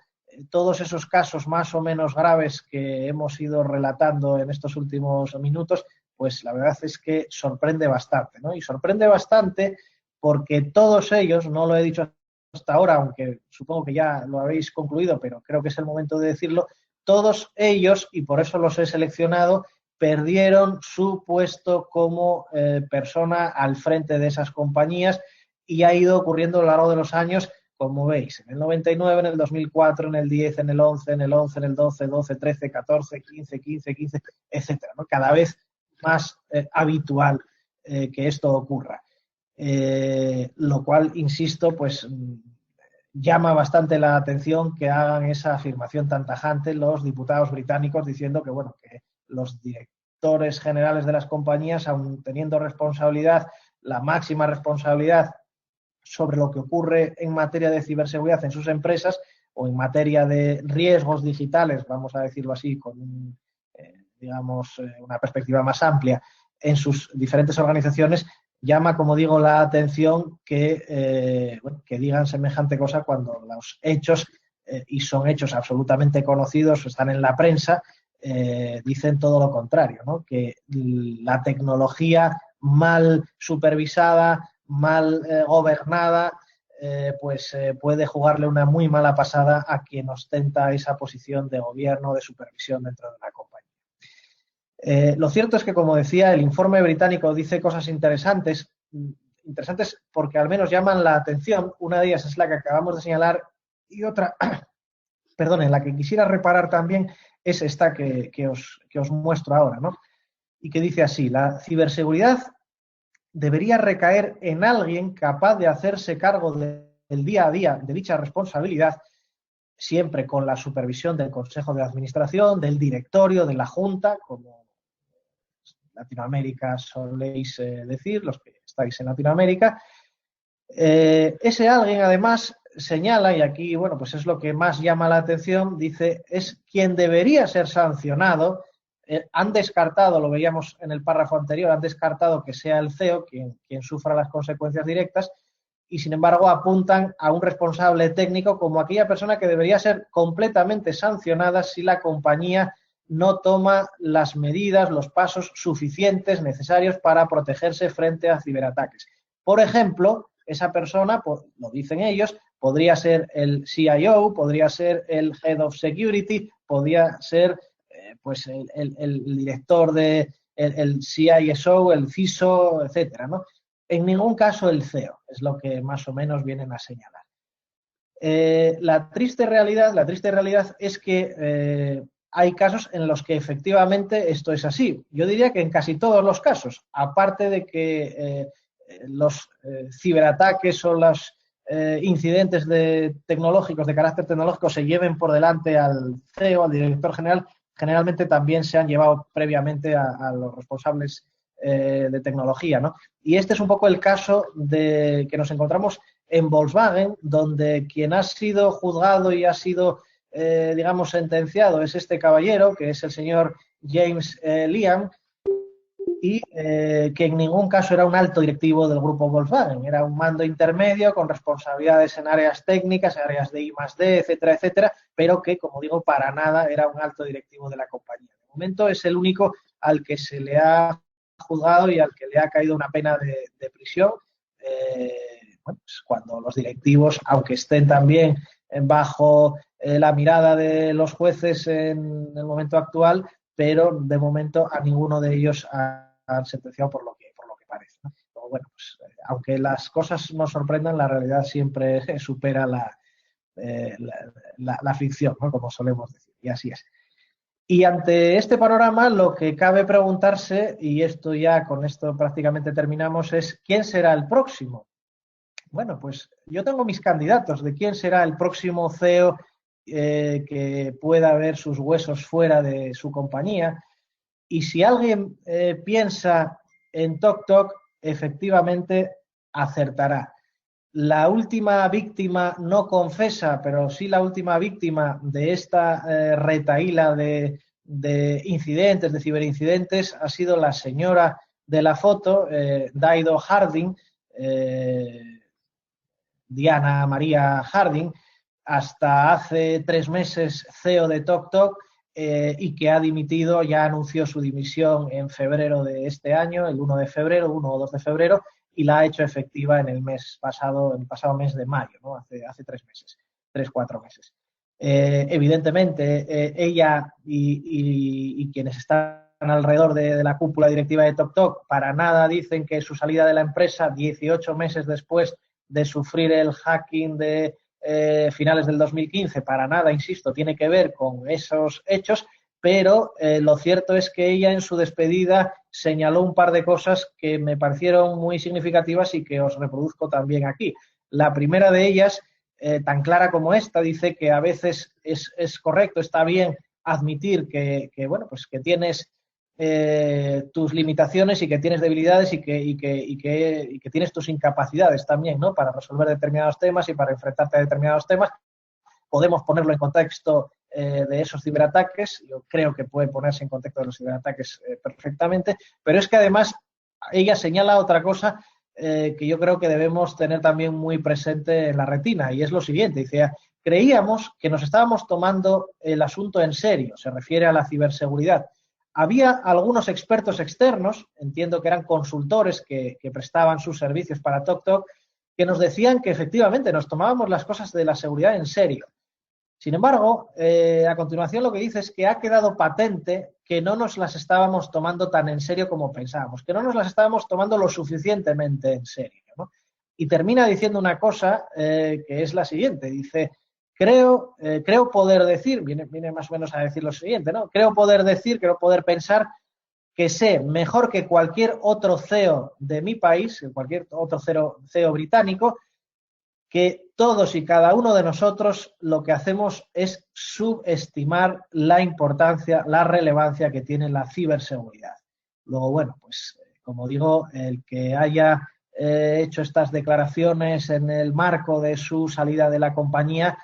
todos esos casos más o menos graves que hemos ido relatando en estos últimos minutos, pues la verdad es que sorprende bastante, ¿no? Y sorprende bastante porque todos ellos, no lo he dicho hasta ahora, aunque supongo que ya lo habéis concluido, pero creo que es el momento de decirlo, todos ellos, y por eso los he seleccionado, perdieron su puesto como persona al frente de esas compañías y ha ido ocurriendo a lo largo de los años, como veis, en el 99, en el 2004, en el 10, en el 11, en el 11, en el 12, 12, 13, 14, 15, 15, 15, etcétera, ¿no? Cada vez más habitual que esto ocurra. Lo cual, insisto, pues llama bastante la atención que hagan esa afirmación tan tajante los diputados británicos diciendo que, que los directores generales de las compañías, aun teniendo responsabilidad, la máxima responsabilidad sobre lo que ocurre en materia de ciberseguridad en sus empresas, o en materia de riesgos digitales, vamos a decirlo así, con digamos, una perspectiva más amplia en sus diferentes organizaciones, llama, como digo, la atención que, bueno, que digan semejante cosa cuando los hechos, y son hechos absolutamente conocidos, están en la prensa, dicen todo lo contrario, ¿no? Que la tecnología mal supervisada, mal gobernada, pues puede jugarle una muy mala pasada a quien ostenta esa posición de gobierno, de supervisión dentro de la compañía. Lo cierto es que, como decía, el informe británico dice cosas interesantes porque al menos llaman la atención. Una de ellas es la que acabamos de señalar y otra, perdón, en la que quisiera reparar también es esta que os muestro ahora, ¿no? Y que dice así: la ciberseguridad debería recaer en alguien capaz de hacerse cargo del día a día de dicha responsabilidad, siempre con la supervisión del Consejo de Administración, del directorio, de la Junta, como Latinoamérica soléis decir, los que estáis en Latinoamérica. Ese alguien, además, señala, y aquí, bueno, pues es lo que más llama la atención, dice, es quien debería ser sancionado. Han descartado, lo veíamos en el párrafo anterior, han descartado que sea el CEO quien sufra las consecuencias directas, y sin embargo apuntan a un responsable técnico como aquella persona que debería ser completamente sancionada si la compañía no toma las medidas, los pasos suficientes, necesarios para protegerse frente a ciberataques. Por ejemplo, esa persona, lo dicen ellos, podría ser el CIO, podría ser el Head of Security, podría ser pues el director de el CISO, el CISO, etcétera, ¿no? En ningún caso el CEO, es lo que más o menos vienen a señalar. La triste realidad es que hay casos en los que efectivamente esto es así. Yo diría que en casi todos los casos, aparte de que los ciberataques o los incidentes tecnológicos de carácter tecnológico se lleven por delante al CEO, al director general, generalmente también se han llevado previamente a los responsables de tecnología, ¿no? Y este es un poco el caso de que nos encontramos en Volkswagen, donde quien ha sido juzgado y ha sido, digamos, sentenciado es este caballero, que es el señor James Liam, y que en ningún caso era un alto directivo del grupo Volkswagen, era un mando intermedio con responsabilidades en áreas técnicas, en áreas de I+D, etcétera, etcétera, pero que, como digo, para nada era un alto directivo de la compañía. De momento es el único al que se le ha juzgado y al que le ha caído una pena de prisión, bueno, pues cuando los directivos, aunque estén también bajo la mirada de los jueces en el momento actual, pero de momento a ninguno de ellos han sentenciado por lo que parece, ¿no? Pero bueno, pues, aunque las cosas nos sorprendan, la realidad siempre supera la ficción, ¿no? Como solemos decir, y así es. Y ante este panorama, lo que cabe preguntarse, y esto ya con esto prácticamente terminamos, es ¿quién será el próximo? Bueno, pues yo tengo mis candidatos de quién será el próximo CEO que pueda ver sus huesos fuera de su compañía. Y si alguien piensa en TokTok, efectivamente acertará. La última víctima no confesa, pero sí la última víctima de esta retahíla de incidentes, de ciberincidentes, ha sido la señora de la foto, Dido Harding, Diana María Harding, hasta hace 3 meses CEO de TokTok, y que ha dimitido, ya anunció su dimisión en febrero de este año, el 1 de febrero, 1 o 2 de febrero, y la ha hecho efectiva en el pasado mes de mayo, ¿no? Hace 3 meses, 3-4 meses. Evidentemente, ella y quienes están alrededor de la cúpula directiva de TokTok para nada dicen que su salida de la empresa 18 meses después de sufrir el hacking de finales del 2015, para nada, insisto, tiene que ver con esos hechos, pero lo cierto es que ella en su despedida señaló un par de cosas que me parecieron muy significativas y que os reproduzco también aquí. La primera de ellas, tan clara como esta, dice que a veces es correcto, está bien admitir bueno, pues que tienes tus limitaciones y que tienes debilidades y que tienes tus incapacidades también, ¿no? Para resolver determinados temas y para enfrentarte a determinados temas, podemos ponerlo en contexto de esos ciberataques. Yo creo que puede ponerse en contexto de los ciberataques perfectamente, pero es que además ella señala otra cosa que yo creo que debemos tener también muy presente en la retina, y es lo siguiente. Dice, creíamos que nos estábamos tomando el asunto en serio, se refiere a la ciberseguridad. Había algunos expertos externos, entiendo que eran consultores que prestaban sus servicios para TokTok, que nos decían que efectivamente nos tomábamos las cosas de la seguridad en serio. Sin embargo, a continuación lo que dice es que ha quedado patente que no nos las estábamos tomando tan en serio como pensábamos, que no nos las estábamos tomando lo suficientemente en serio, ¿no? Y termina diciendo una cosa que es la siguiente. Dice, creo poder decir, viene más o menos a decir lo siguiente, ¿no? Creo poder pensar que sé mejor que cualquier otro CEO de mi país, cualquier otro CEO británico, que todos y cada uno de nosotros lo que hacemos es subestimar la importancia, la relevancia que tiene la ciberseguridad. Luego, bueno, pues como digo, el que haya hecho estas declaraciones en el marco de su salida de la compañía,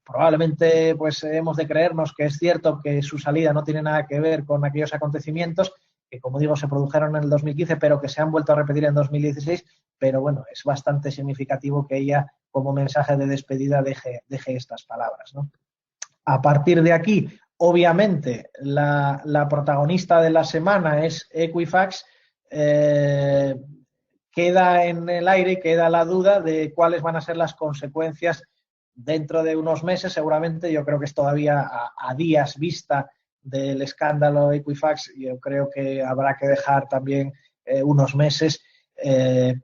probablemente pues hemos de creernos que es cierto que su salida no tiene nada que ver con aquellos acontecimientos que, como digo, se produjeron en el 2015, pero que se han vuelto a repetir en 2016, pero bueno, es bastante significativo que ella, como mensaje de despedida, deje estas palabras, ¿no? A partir de aquí, obviamente, la protagonista de la semana es Equifax. Queda en el aire y queda la duda de cuáles van a ser las consecuencias dentro de unos meses. Seguramente, yo creo que es todavía a días vista del escándalo Equifax. Yo creo que habrá que dejar también unos meses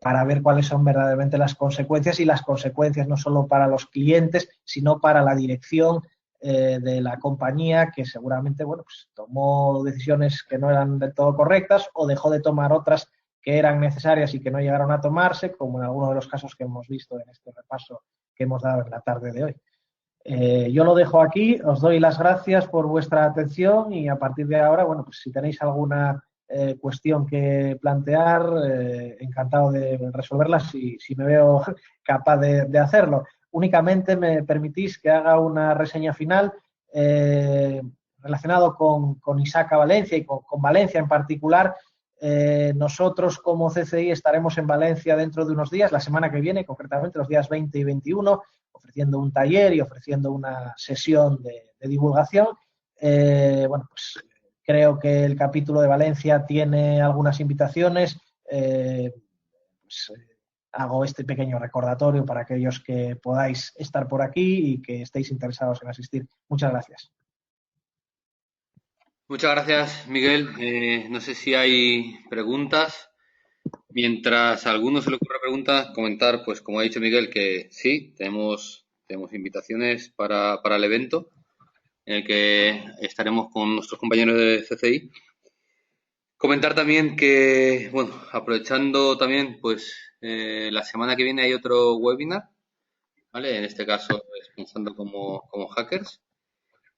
para ver cuáles son verdaderamente las consecuencias, y las consecuencias no solo para los clientes, sino para la dirección de la compañía, que seguramente, bueno, pues tomó decisiones que no eran del todo correctas o dejó de tomar otras que eran necesarias y que no llegaron a tomarse, como en algunos de los casos que hemos visto en este repaso que hemos dado en la tarde de hoy. Yo lo dejo aquí, os doy las gracias por vuestra atención, y a partir de ahora, bueno, pues si tenéis alguna cuestión que plantear, encantado de resolverla si me veo capaz de hacerlo. Únicamente me permitís que haga una reseña final relacionado con ISACA Valencia y con Valencia en particular. Nosotros como CCI estaremos en Valencia dentro de unos días, la semana que viene, concretamente los días 20 y 21, ofreciendo un taller y ofreciendo una sesión de divulgación. Bueno, pues creo que el capítulo de Valencia tiene algunas invitaciones. Hago este pequeño recordatorio para aquellos que podáis estar por aquí y que estéis interesados en asistir. Muchas gracias. Muchas gracias, Miguel. No sé si hay preguntas. Mientras a alguno se le ocurra preguntas, comentar, pues como ha dicho Miguel, que sí, tenemos invitaciones para el evento en el que estaremos con nuestros compañeros de CCI. Comentar también que, bueno, aprovechando también, pues la semana que viene hay otro webinar, ¿vale? En este caso es pensando como hackers.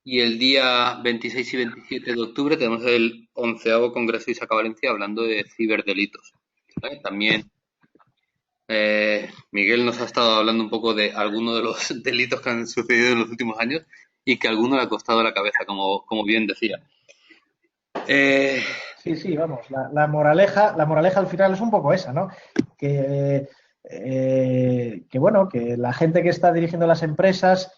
Y el día 26 y 27 de octubre tenemos el 11º Congreso ISACA Valencia hablando de ciberdelitos, ¿vale? También Miguel nos ha estado hablando un poco de algunos de los delitos que han sucedido en los últimos años y que a alguno le ha costado la cabeza, como bien decía. Sí, vamos, la moraleja al final es un poco esa, ¿no? Que bueno, que la gente que está dirigiendo las empresas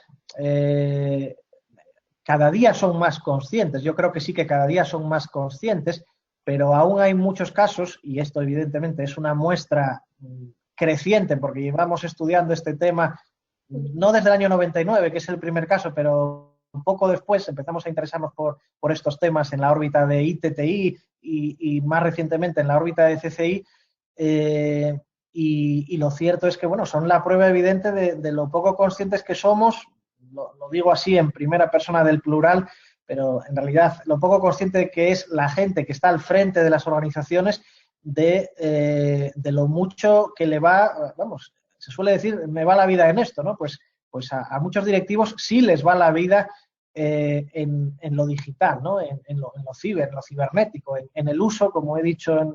cada día son más conscientes. Yo creo que sí que cada día son más conscientes, pero aún hay muchos casos, y esto evidentemente es una muestra creciente, porque llevamos estudiando este tema no desde el año 99, que es el primer caso, pero un poco después empezamos a interesarnos por estos temas en la órbita de ITTI y más recientemente en la órbita de CCI. Y lo cierto es que, bueno, son la prueba evidente de lo poco conscientes que somos. Lo digo así en primera persona del plural, pero en realidad lo poco consciente que es la gente que está al frente de las organizaciones de lo mucho que le va, vamos, se suele decir, me va la vida en esto, ¿no? Pues a muchos directivos sí les va la vida en lo digital, ¿no? En lo cibernético, en el uso, como he dicho en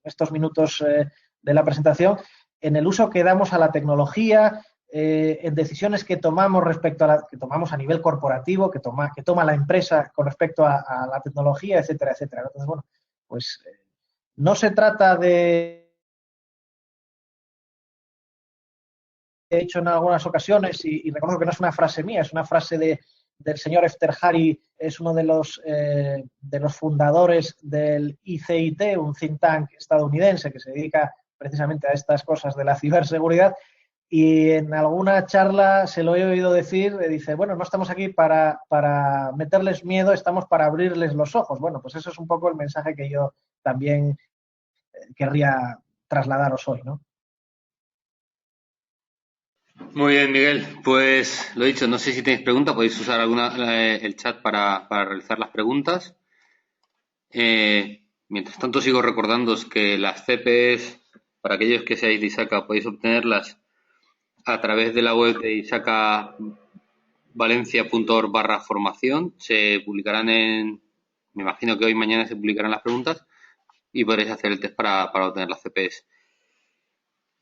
estos minutos de la presentación, en el uso que damos a la tecnología, en decisiones que tomamos que tomamos a nivel corporativo, que toma la empresa con respecto a la tecnología, etcétera, etcétera. Entonces, bueno, pues no se trata de, he hecho en algunas ocasiones, y reconozco que no es una frase mía, es una frase del señor Efterhari, es uno de los fundadores del ICIT, un think tank estadounidense que se dedica precisamente a estas cosas de la ciberseguridad, y en alguna charla se lo he oído decir, dice, bueno, no estamos aquí para meterles miedo, estamos para abrirles los ojos. Bueno, pues eso es un poco el mensaje que yo también querría trasladaros hoy, ¿no? Muy bien, Miguel. Pues lo dicho, no sé si tenéis preguntas, podéis usar el chat para realizar las preguntas. Mientras tanto, sigo recordándoos que las CPs, para aquellos que seáis de ISACA, podéis obtenerlas a través de la web de isacavalencia.org/formación. Se publicarán me imagino que hoy mañana se publicarán las preguntas y podréis hacer el test para obtener las CPs.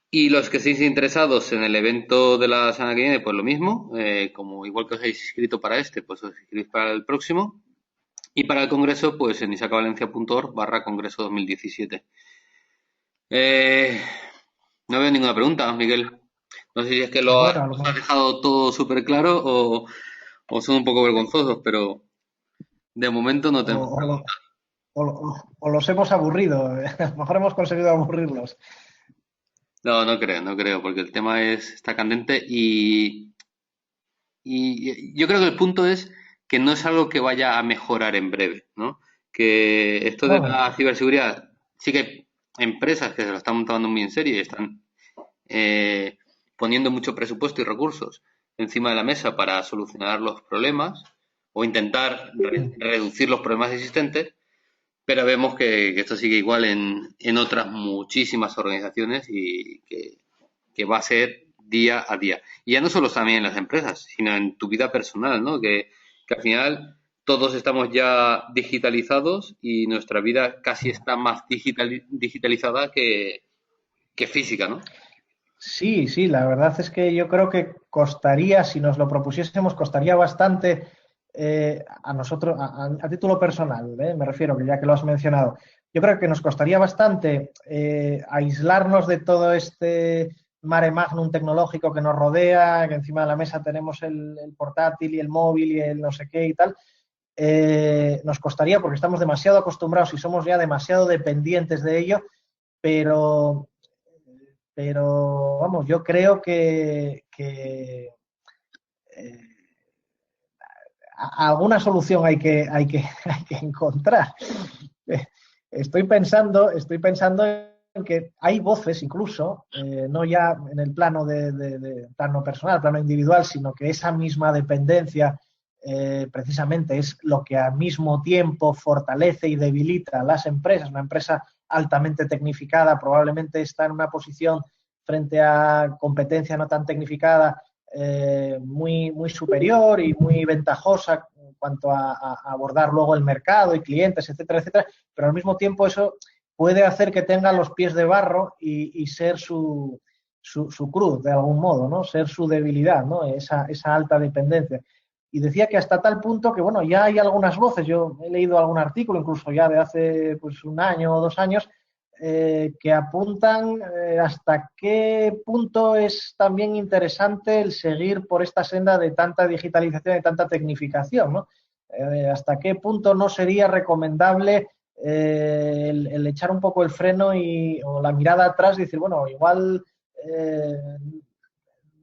Y los que estéis interesados en el evento de la semana que viene, pues lo mismo, como igual que os habéis inscrito para este, pues os inscribís para el próximo. Y para el congreso, pues en isacavalencia.org/congreso 2017. No veo ninguna pregunta, Miguel. No sé si es que Bueno, os has dejado todo súper claro o son un poco vergonzosos, pero de momento no tenemos preguntas. o los hemos aburrido, a lo mejor hemos conseguido aburrirlos. No, no creo, porque el tema está candente y yo creo que el punto es que no es algo que vaya a mejorar en breve, ¿no? Que esto de No, la ciberseguridad, sí que hay empresas que se lo están tomando muy en serio y están eh, poniendo mucho presupuesto y recursos encima de la mesa para solucionar los problemas o intentar reducir los problemas existentes, pero vemos que esto sigue igual en otras muchísimas organizaciones y que va a ser día a día. Y ya no solo también en las empresas, sino en tu vida personal, ¿no? Que al final todos estamos ya digitalizados y nuestra vida casi está más digitalizada que física, ¿no? sí, sí, la verdad es que yo creo que costaría, si nos lo propusiésemos, costaría bastante a nosotros, a título personal, me refiero, que ya que lo has mencionado, yo creo que nos costaría bastante aislarnos de todo este mare magnum tecnológico que nos rodea, que encima de la mesa tenemos el portátil y el móvil y el no sé qué y tal. Nos costaría porque estamos demasiado acostumbrados y somos ya demasiado dependientes de ello, pero vamos, yo creo que alguna solución hay que encontrar. Estoy pensando en que hay voces incluso, no ya en el plano de plano personal, plano individual, sino que esa misma dependencia precisamente es lo que al mismo tiempo fortalece y debilita a las empresas. Una empresa altamente tecnificada probablemente está en una posición frente a competencia no tan tecnificada muy superior y muy ventajosa en cuanto a abordar luego el mercado y clientes, etcétera, etcétera, pero al mismo tiempo eso puede hacer que tenga los pies de barro y ser su cruz, de algún modo, ¿no? Ser su debilidad, ¿no? Esa alta dependencia. Y decía que hasta tal punto que, bueno, ya hay algunas voces, yo he leído algún artículo, incluso ya de hace pues, un año o 2 años, que apuntan hasta qué punto es también interesante el seguir por esta senda de tanta digitalización y tanta tecnificación, ¿no? Hasta qué punto no sería recomendable el echar un poco el freno o la mirada atrás y decir, bueno, igual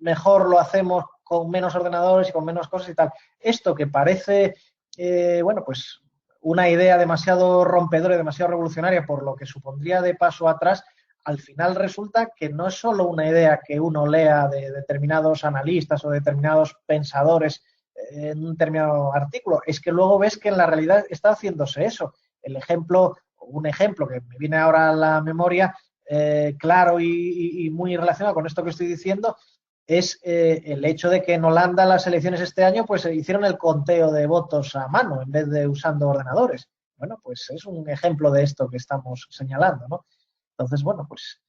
mejor lo hacemos con menos ordenadores y con menos cosas y tal. Esto que parece, bueno, pues una idea demasiado rompedora y demasiado revolucionaria por lo que supondría de paso atrás, al final resulta que no es solo una idea que uno lea de determinados analistas o determinados pensadores en un determinado artículo, es que luego ves que en la realidad está haciéndose eso. Un ejemplo que me viene ahora a la memoria, claro y muy relacionado con esto que estoy diciendo, es el hecho de que en Holanda las elecciones este año pues hicieron el conteo de votos a mano en vez de usando ordenadores. Bueno, pues es un ejemplo de esto que estamos señalando, ¿no? Entonces, bueno, pues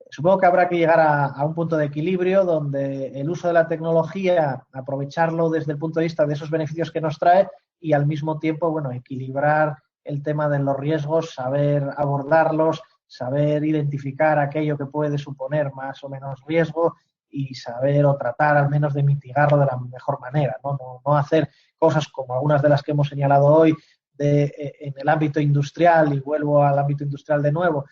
Supongo que habrá que llegar a un punto de equilibrio donde el uso de la tecnología, aprovecharlo desde el punto de vista de esos beneficios que nos trae y al mismo tiempo, bueno, equilibrar el tema de los riesgos, saber abordarlos, saber identificar aquello que puede suponer más o menos riesgo y saber o tratar al menos de mitigarlo de la mejor manera, ¿no? No hacer cosas como algunas de las que hemos señalado hoy en el ámbito industrial, y vuelvo al ámbito industrial de nuevo,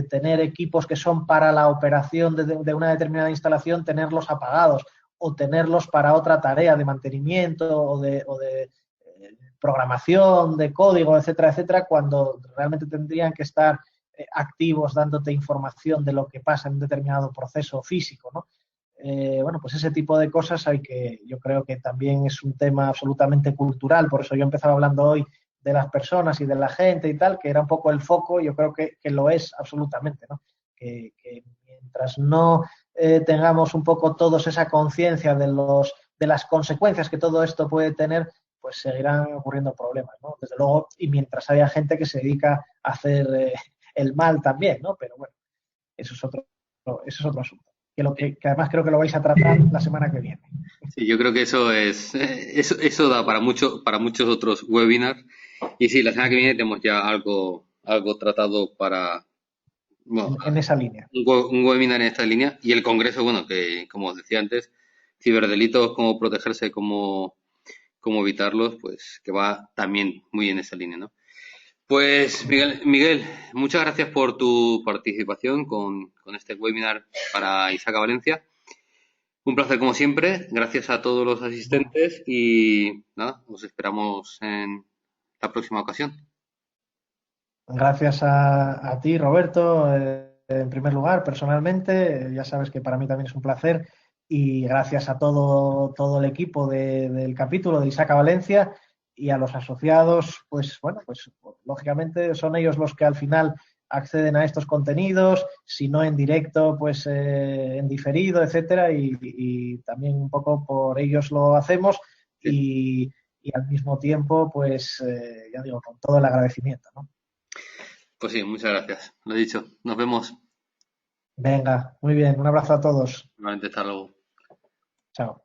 tener equipos que son para la operación de una determinada instalación, tenerlos apagados o tenerlos para otra tarea de mantenimiento o de programación, de código, etcétera, etcétera, cuando realmente tendrían que estar activos dándote información de lo que pasa en un determinado proceso físico, ¿no? Bueno, pues ese tipo de cosas yo creo que también es un tema absolutamente cultural, por eso yo empezaba hablando hoy de las personas y de la gente y tal, que era un poco el foco, yo creo que lo es absolutamente, ¿no? Que mientras no tengamos un poco todos esa conciencia de las consecuencias que todo esto puede tener, pues seguirán ocurriendo problemas, ¿no? Desde luego, y mientras haya gente que se dedica a hacer el mal también, ¿no? Pero bueno, eso es otro asunto. Que además creo que lo vais a tratar la semana que viene. Sí, yo creo que eso da para muchos otros webinars. Y sí, la semana que viene tenemos ya algo tratado para, bueno, En esa línea. un webinar en esta línea. Y el congreso, bueno, que como os decía antes, ciberdelitos, cómo protegerse, cómo evitarlos, pues que va también muy en esa línea, ¿no? Pues Miguel, muchas gracias por tu participación con este webinar para Isaac Valencia. Un placer como siempre, gracias a todos los asistentes y nada, os esperamos en la próxima ocasión. Gracias a ti, Roberto, en primer lugar, personalmente. Ya sabes que para mí también es un placer. Y gracias a todo el equipo del capítulo de Isaac Valencia y a los asociados, pues bueno, pues lógicamente son ellos los que al final acceden a estos contenidos, si no en directo, pues en diferido, etcétera, y también un poco por ellos lo hacemos Sí. y al mismo tiempo, pues ya digo, con todo el agradecimiento, ¿no? Pues sí, muchas gracias. Lo dicho, nos vemos. Venga, muy bien. Un abrazo a todos. Nuevamente, hasta luego. Chao.